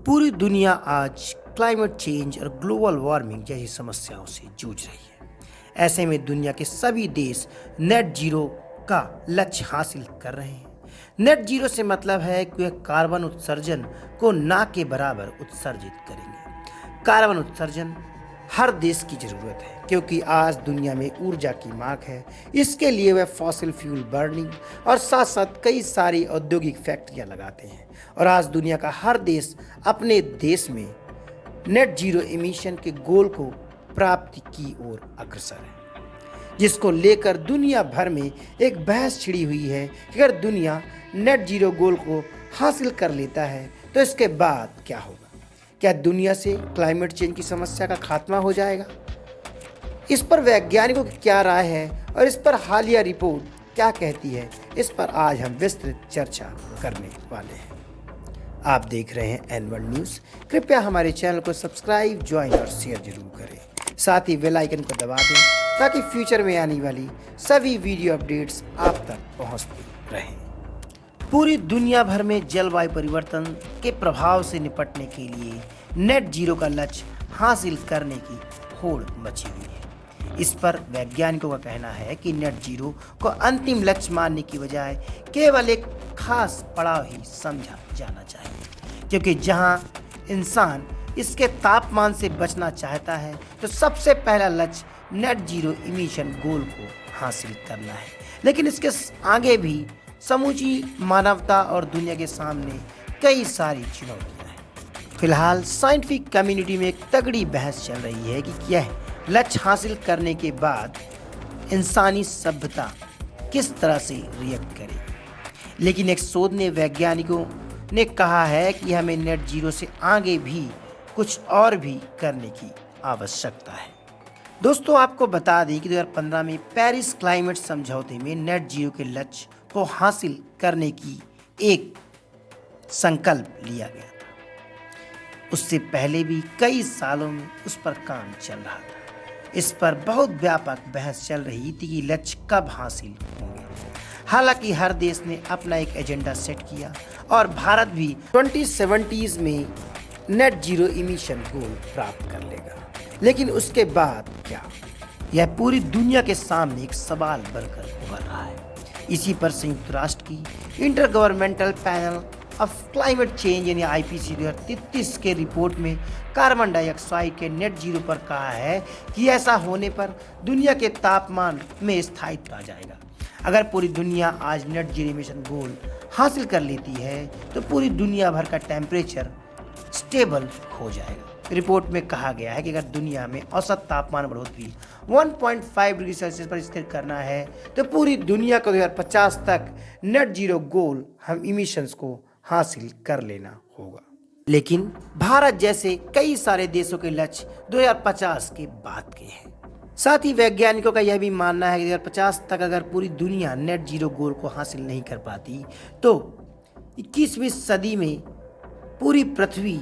पूरी दुनिया आज क्लाइमेट चेंज और ग्लोबल वार्मिंग जैसी समस्याओं से जूझ रही है। ऐसे में दुनिया के सभी देश नेट जीरो का लक्ष्य हासिल कर रहे हैं। नेट जीरो से मतलब है कि वे कार्बन उत्सर्जन को ना के बराबर उत्सर्जित करेंगे। कार्बन उत्सर्जन हर देश की ज़रूरत है, क्योंकि आज दुनिया में ऊर्जा की मांग है। इसके लिए वे फॉसिल फ्यूल बर्निंग और साथ साथ कई सारी औद्योगिक फैक्ट्रियां लगाते हैं। और आज दुनिया का हर देश अपने देश में नेट जीरो एमिशन के गोल को प्राप्ति की ओर अग्रसर है, जिसको लेकर दुनिया भर में एक बहस छिड़ी हुई है कि अगर दुनिया नेट जीरो गोल को हासिल कर लेता है तो इसके बाद क्या होगा। क्या दुनिया से क्लाइमेट चेंज की समस्या का खात्मा हो जाएगा? इस पर वैज्ञानिकों की क्या राय है और इस पर हालिया रिपोर्ट क्या कहती है, इस पर आज हम विस्तृत चर्चा करने वाले हैं। आप देख रहे हैं N1 न्यूज़। कृपया हमारे चैनल को सब्सक्राइब, ज्वाइन और शेयर जरूर करें। साथ ही बेल आइकन को दबा दें ताकि फ्यूचर में आने वाली सभी वीडियो अपडेट्स आप तक पहुंचती रहें। पूरी दुनिया भर में जलवायु परिवर्तन के प्रभाव से निपटने के लिए नेट जीरो का लक्ष्य हासिल करने की होड़ मची हुई है। इस पर वैज्ञानिकों का कहना है कि नेट जीरो को अंतिम लक्ष्य मानने की बजाय केवल एक खास पड़ाव ही समझा जाना चाहिए, क्योंकि जहां इंसान इसके तापमान से बचना चाहता है तो सबसे पहला लक्ष्य नेट जीरो इमिशन गोल को हासिल करना है। लेकिन इसके आगे भी समूची मानवता और दुनिया के सामने कई सारी चुनौतियां हैं। फिलहाल साइंटिफिक कम्युनिटी में एक तगड़ी बहस चल रही है कि यह लक्ष्य हासिल करने के बाद इंसानी सभ्यता किस तरह से रिएक्ट करे। लेकिन एक शोध ने वैज्ञानिकों ने कहा है कि हमें नेट जीरो से आगे भी कुछ और भी करने की आवश्यकता है। दोस्तों, आपको बता दें कि 2015 में पेरिस क्लाइमेट समझौते में नेट जीरो के लक्ष्य को हासिल करने की एक संकल्प लिया गया था। उससे पहले भी कई सालों में उस पर काम चल रहा था। इस पर बहुत व्यापक बहस चल रही थी कि लक्ष्य कब हासिल होंगे। हालांकि हर देश ने अपना एक एजेंडा सेट किया और भारत भी 2070 में नेट जीरो इमिशन गोल प्राप्त कर लेगा। लेकिन उसके बाद क्या? यह पूरी दुनिया के सामने एक सवाल बनकर उभर रहा है। इसी पर संयुक्त राष्ट्र की inter governmental panel of climate change यानी IPCC 2033 के रिपोर्ट में कार्बन डाइऑक्साइड के नेट जीरो पर कहा है कि ऐसा होने पर दुनिया के तापमान में स्थायित्व आ जाएगा। अगर पूरी दुनिया आज नेट जीरो इमिशन गोल हासिल कर लेती है तो पूरी दुनिया भर का टेम्परेचर स्टेबल हो जाएगा। रिपोर्ट में कहा गया है कि अगर दुनिया में औसत तापमान बढ़ोतरी 1.5 डिग्री सेल्सियस पर स्थिर करना है तो पूरी दुनिया को 2050 तक नेट जीरो गोल हम इमिशंस को हासिल कर लेना होगा। लेकिन भारत जैसे कई सारे देशों के लक्ष्य 2050 के बाद के हैं। साथ ही वैज्ञानिकों का यह भी मानना है कि 2050 तक अगर पूरी दुनिया नेट जीरो गोल को हासिल नहीं कर पाती तो 21वीं सदी में पूरी पृथ्वी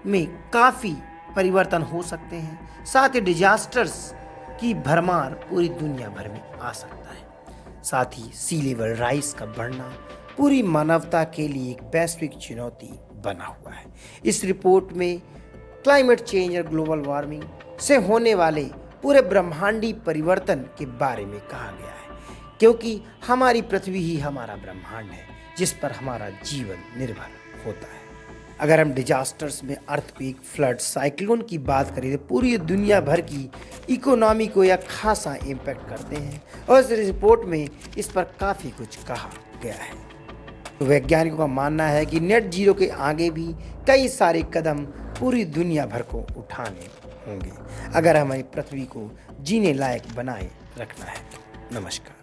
में काफ़ी परिवर्तन हो सकते हैं। साथ ही डिजास्टर्स की भरमार पूरी दुनिया भर में आ सकता है। साथ ही सी लेवल राइज का बढ़ना पूरी मानवता के लिए एक वैश्विक चुनौती बना हुआ है। इस रिपोर्ट में क्लाइमेट चेंज और ग्लोबल वार्मिंग से होने वाले पूरे ब्रह्मांडी परिवर्तन के बारे में कहा गया है, क्योंकि हमारी पृथ्वी ही हमारा ब्रह्मांड है जिस पर हमारा जीवन निर्भर होता है। अगर हम डिजास्टर्स में अर्थक्वेक, फ्लड, साइक्लोन की बात करें तो पूरी दुनिया भर की इकोनॉमी को यह खासा इम्पैक्ट करते हैं और इस रिपोर्ट में इस पर काफ़ी कुछ कहा गया है। तो वैज्ञानिकों का मानना है कि नेट जीरो के आगे भी कई सारे कदम पूरी दुनिया भर को उठाने होंगे अगर हमारी पृथ्वी को जीने लायक बनाए रखना है। नमस्कार।